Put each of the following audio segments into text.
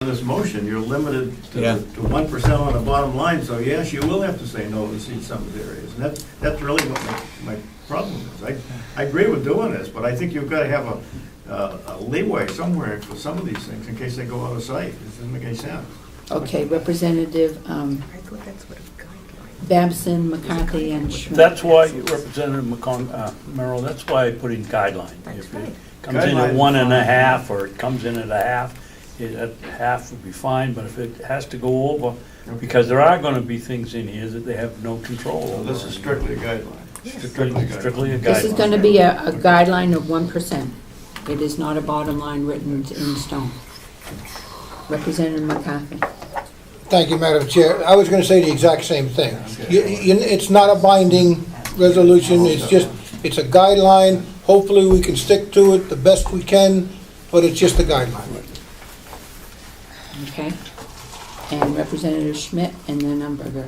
this motion, you're limited to Yeah. to 1% on the bottom line, so yes, you will have to say no to see some of the areas. And that's really what my problem is. I agree with doing this, but I think you've got to have a leeway somewhere for some of these things in case they go out of sight. It doesn't make any sense. Okay, Representative I thought that's what a guideline. Babson, McCarthy, and Schmidt. That's why, Representative Merrill, that's why I put in guideline. That's If right. it comes in at Guideline. 1.5, or it comes in at a half, at half would be fine, but if it has to go over, because there are gonna be things in here that they have no control So over. this is strictly a guideline. Yes. Strictly a guideline. This is gonna be a guideline of 1%. It is not a bottom line written in stone. Representative McCarthy. Thank you, Madam Chair. I was going to say the exact same thing. It's not a binding resolution, it's a guideline. Hopefully, we can stick to it the best we can, but it's just a guideline. Okay? And Representative Schmidt, and then Umberger.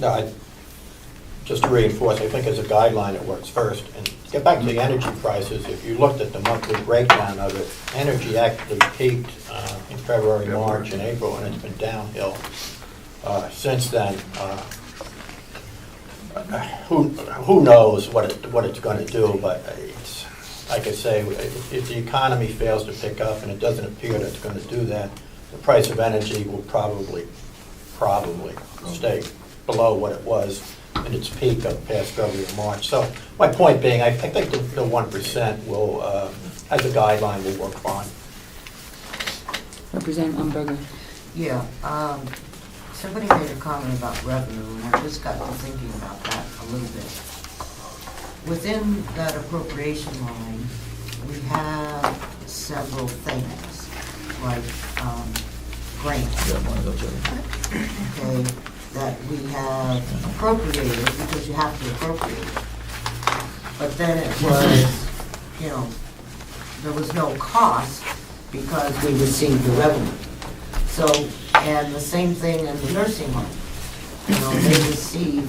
No, just to reinforce, I think as a guideline, it works first. And get back to the energy prices, if you looked at the monthly breakdown of it, energy actually peaked in February, March, and April, and it's been downhill since then. Who knows what it's going to do, but it's, like I say, if the economy fails to pick up, and it doesn't appear that it's going to do that, the price of energy will probably stay below what it was in its peak of past February and March. So my point being, I think the 1% will, as a guideline, will work fine. Representative Umberger. Yeah, somebody made a comment about revenue, and I just got to thinking about that a little bit. Within that appropriation line, we have several things, like grants. Okay, that we have appropriated, because you have to appropriate it. But then it was, there was no cost because we received the revenue. So, and the same thing in the nursing home. They receive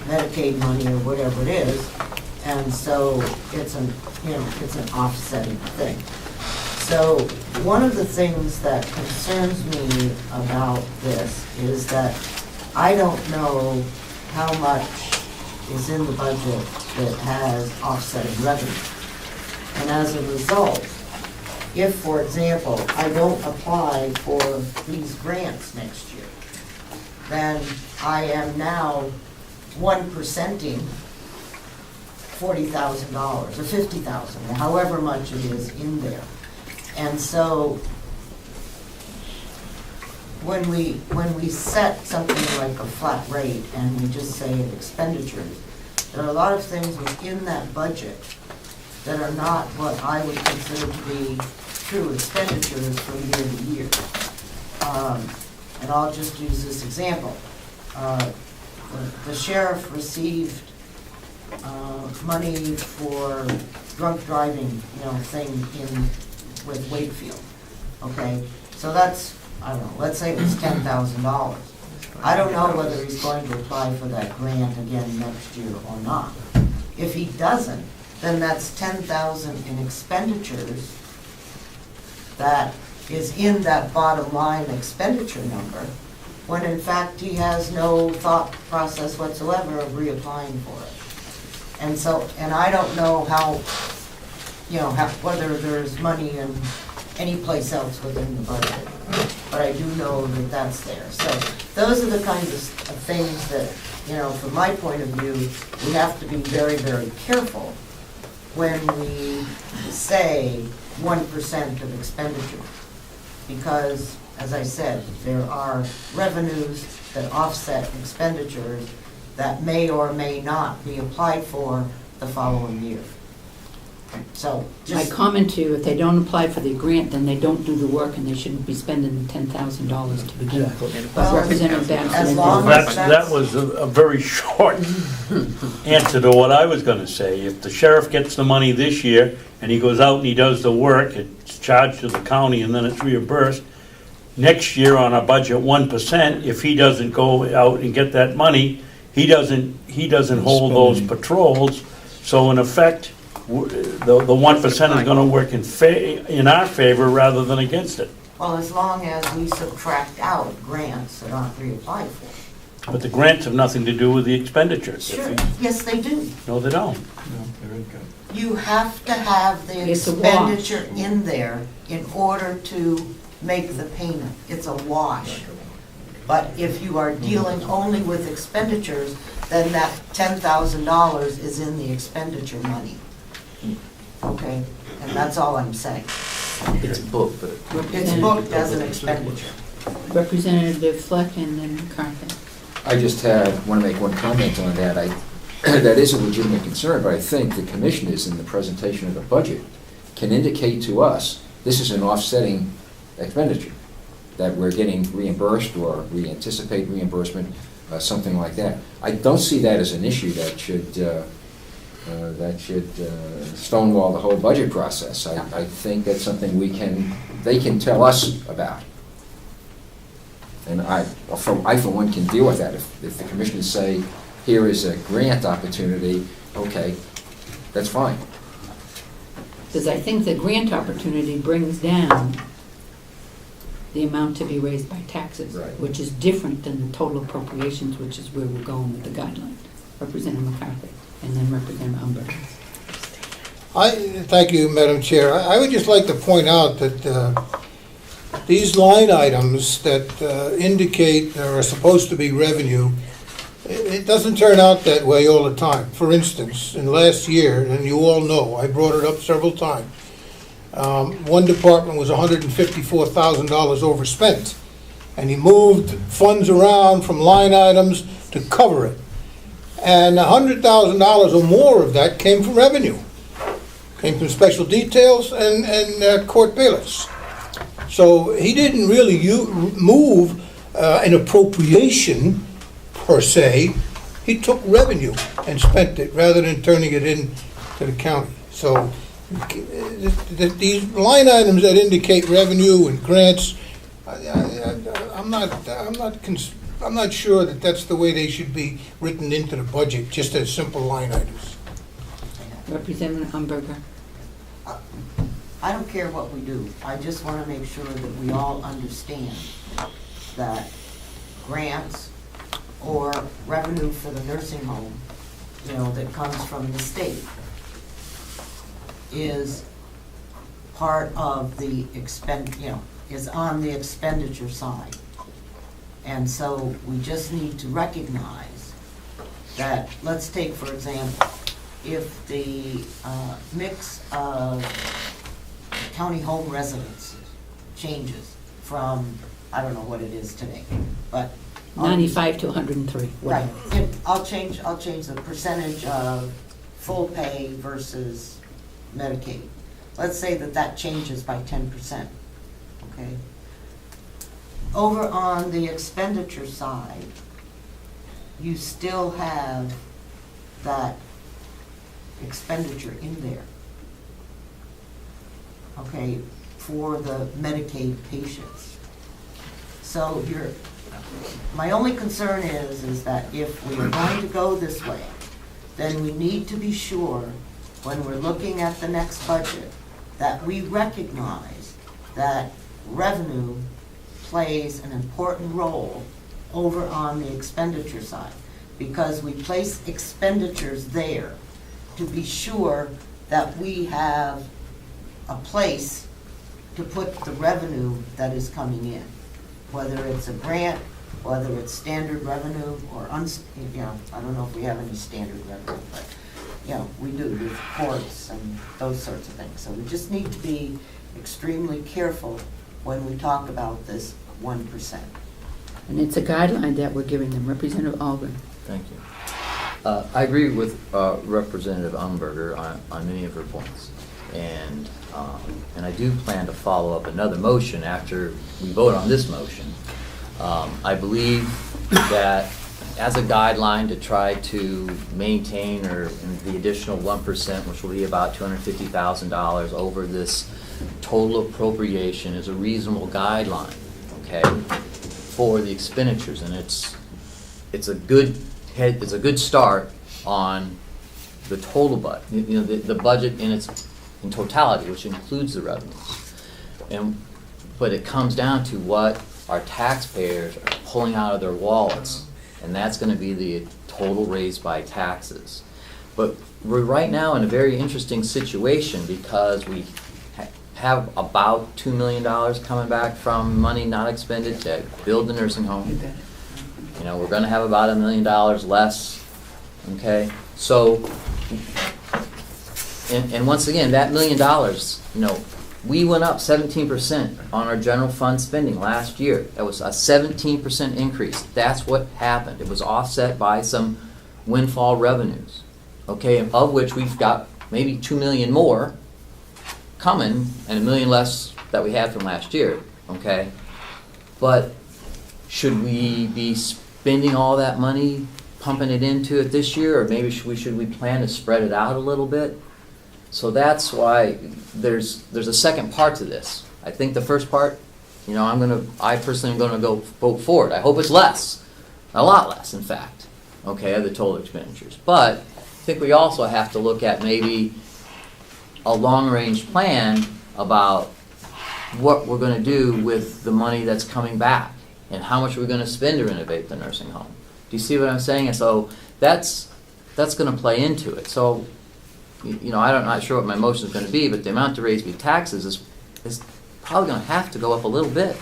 Medicaid money or whatever it is, and so it's an offsetting thing. So one of the things that concerns me about this is that I don't know how much is in the budget that has offsetting revenue. And as a result, if, for example, I don't apply for these grants next year, then I am now 1%ing $40,000 or $50,000, or however much it is in there. And so when we set something like a flat rate and we just say expenditures, there are a lot of things within that budget that are not what I would consider to be true expenditures from year to year. And I'll just use this example. The sheriff received money for drunk driving, thing with Wakefield. Okay, so that's, I don't know, let's say it was $10,000. I don't know whether he's going to apply for that grant again next year or not. If he doesn't, then that's $10,000 in expenditures that is in that bottom line expenditure number, when in fact he has no thought process whatsoever of reapplying for it. And so, and I don't know how, whether there's money in any place else within the budget, but I do know that that's there. So those are the kinds of things that, from my point of view, we have to be very, very careful when we say 1% of expenditure. Because, as I said, there are revenues that offset expenditures that may or may not be applied for the following year. So My just, comment to you, if they don't apply for the grant, then they don't do the work and they shouldn't be spending the $10,000 to begin with. But Well, Representative as Babson. long as That was a very short answer to what I was gonna say. If the sheriff gets the money this year, and he goes out and he does the work, it's charged to the county and then it's reimbursed. Next year on a budget 1%, if he doesn't go out and get that money, he doesn't hold those patrols. So in effect, the 1% is gonna work in our favor rather than against it. Well, as long as we subtract out grants that aren't reapplied for. But the grants have nothing to do with the expenditure. Sure, yes, they do. No, they don't. You have to have the It's a wash. expenditure in there in order to make the payment. It's a wash. But if you are dealing only with expenditures, then that $10,000 is in the expenditure money. Okay? And that's all I'm saying. It's booked, but It's booked as an expenditure. Representative Fleck and then McCarthy. I just want to make one comment on that. That is a legitimate concern, but I think the commissioners in the presentation of the budget can indicate to us, this is an offsetting expenditure, that we're getting reimbursed or we anticipate reimbursement, something like that. I don't see that as an issue that should stonewall the whole budget process. I think that's something they can tell us about. And I for one, can deal with that. If the commissioners say, here is a grant opportunity, okay, that's fine. Because I think the grant opportunity brings down the amount to be raised by taxes, Right. which is different than the total appropriations, which is where we're going with the guideline. Representative McCarthy, and then Representative Umberger. Thank you, Madam Chair. I would just like to point out that these line items that indicate or are supposed to be revenue, it doesn't turn out that way all the time. For instance, in last year, and you all know, I brought it up several times, one department was $154,000 overspent, and he moved funds around from line items to cover it. And $100,000 or more of that came from revenue. Came from special details and court bailiffs. So he didn't really move an appropriation per se. He took revenue and spent it rather than turning it in to the county. So these line items that indicate revenue and grants, I'm not sure that that's the way they should be written into the budget, just as simple line items. Representative Umberger. I don't care what we do. I just want to make sure that we all understand that grants or revenue for the nursing home, that comes from the state is part of the is on the expenditure side. And so we just need to recognize that, let's take, for example, if the mix of county home residences changes from, I don't know what it is today, but 95 to 103. right, whatever. I'll change the percentage of full pay versus Medicaid. Let's say that changes by 10%, okay? Over on the expenditure side, you still have that expenditure in there, okay, for the Medicaid patients. So my only concern is that if we are going to go this way, then we need to be sure when we're looking at the next budget that we recognize that revenue plays an important role over on the expenditure side, because we place expenditures there to be sure that we have a place to put the revenue that is coming in, whether it's a grant, whether it's standard revenue or I don't know if we have any standard revenue, but we do with courts and those sorts of things. So we just need to be extremely careful when we talk about this 1%. And it's a guideline that we're giving them. Representative Algren. Thank you. I agree with Representative Umberger on many of her points. And I do plan to follow up another motion after we vote on this motion. I believe that as a guideline to try to maintain the additional 1%, which will be about $250,000 over this total appropriation, is a reasonable guideline, okay, for the expenditures, and it's a good start on the total budget, the budget in totality, which includes the revenues. And but it comes down to what our taxpayers are pulling out of their wallets, and that's gonna be the total raise by taxes. But we're right now in a very interesting situation because we have about $2 million coming back from money not expended to build the nursing home. You know, we're gonna have about $1 million less, okay? So, and once again, that $1 million, you know, we went up 17% on our general fund spending last year. That was a 17% increase. That's what happened. It was offset by some windfall revenues, okay, of which we've got maybe 2 million more coming and 1 million less that we had from last year, okay? But should we be spending all that money, pumping it into it this year, or maybe should we plan to spread it out a little bit? So that's why there's a second part to this. I think the first part, you know, I personally am gonna go vote for it. I hope it's less, a lot less, in fact, okay, of the total expenditures. But I think we also have to look at maybe a long-range plan about what we're gonna do with the money that's coming back and how much we're gonna spend to renovate the nursing home. Do you see what I'm saying? And so that's gonna play into it. So, you know, I'm not sure what my motion is gonna be, but the amount to raise the taxes is probably gonna have to go up a little bit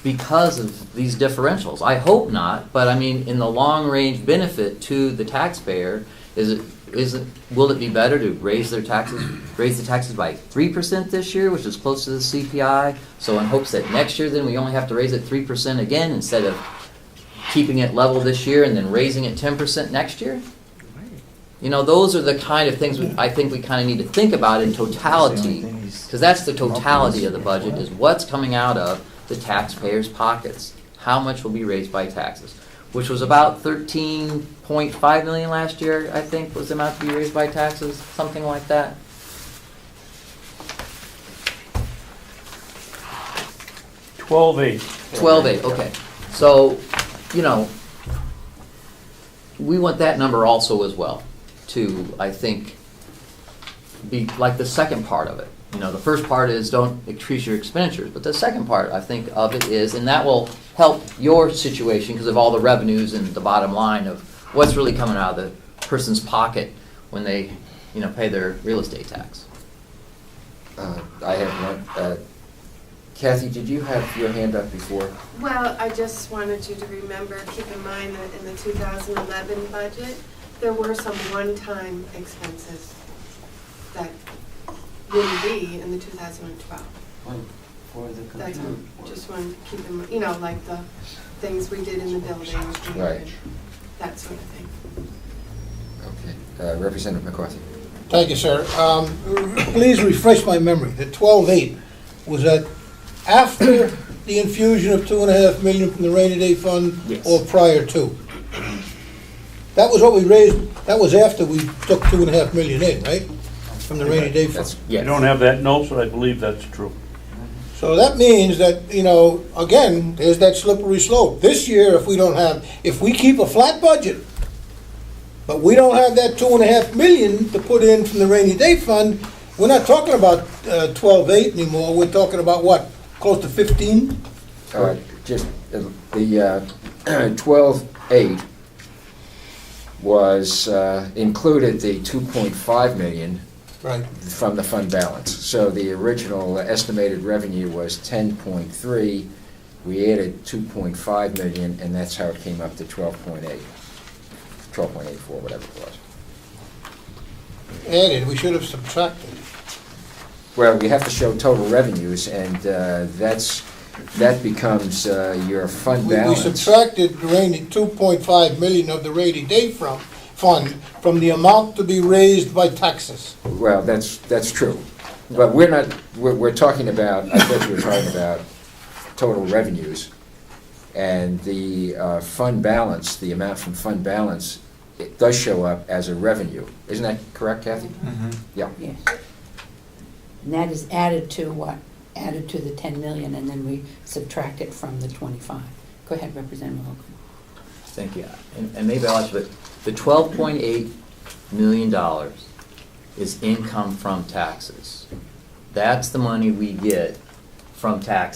because of these differentials. I hope not, but I mean, in the long-range benefit to the taxpayer, will it be better to raise the taxes by 3% this year, which is close to the CPI, so in hopes that next year then we only have to raise it 3% again instead of keeping it level this year and then raising it 10% next year? You know, those are the kind of things I think we kind of need to think about in totality, because that's the totality of the budget, is what's coming out of the taxpayers' pockets. How much will be raised by taxes? Which was about 13.5 million last year, I think, was the amount to be raised by taxes, something like that. $12,800. 12.8, okay. So, you know, we want that number also as well, to, I think, be like the second part of it. You know, the first part is don't increase your expenditures, but the second part, I think, of it is, and that will help your situation because of all the revenues and the bottom line of what's really coming out of the person's pocket when they, you know, pay their real estate tax. I have one. Kathy, did you have your hand up before? Well, I just wanted you to remember, keep in mind that in the 2011 budget, there were some one-time expenses that wouldn't be in the 2012. For the That's what, just want to keep in mind, you know, like the things we did in the buildings and Right. that sort of thing. Okay. Representative McCarthy. Thank you, sir. Please refresh my memory. The 12.8, was that after the infusion of $2.5 million from the rainy day fund? Yes. Or prior to? That was what we raised, that was after we took $2.5 million in, right? From the rainy day fund. I don't have that note, but I believe that's true. So that means that, you know, again, there's that slippery slope. This year, if we keep a flat budget, but we don't have that $2.5 million to put in from the rainy day fund, we're not talking about 12.8 anymore. We're talking about what, close to 15? Just the 12.8 was included the 2.5 million Right. from the fund balance. So the original estimated revenue was 10.3. We added 2.5 million, and that's how it came up to 12.8, 12.84, whatever it was. Added, we should have subtracted. Well, we have to show total revenues, and that becomes your fund We balance. subtracted the rainy 2.5 million of the rainy day fund from the amount to be raised by taxes. Well, that's true. But we're talking about, I thought you were talking about total revenues. And the fund balance, the amount from fund balance, it does show up as a revenue. Isn't that correct, Kathy? Mm-hmm. Yeah. Yes. And that is added to what? Added to the 10 million, and then we subtract it from the 25. Go ahead, Representative Holcomb. Thank you. And maybe I'll ask, but the $12.8 million is income from taxes. That's the money we get from taxes.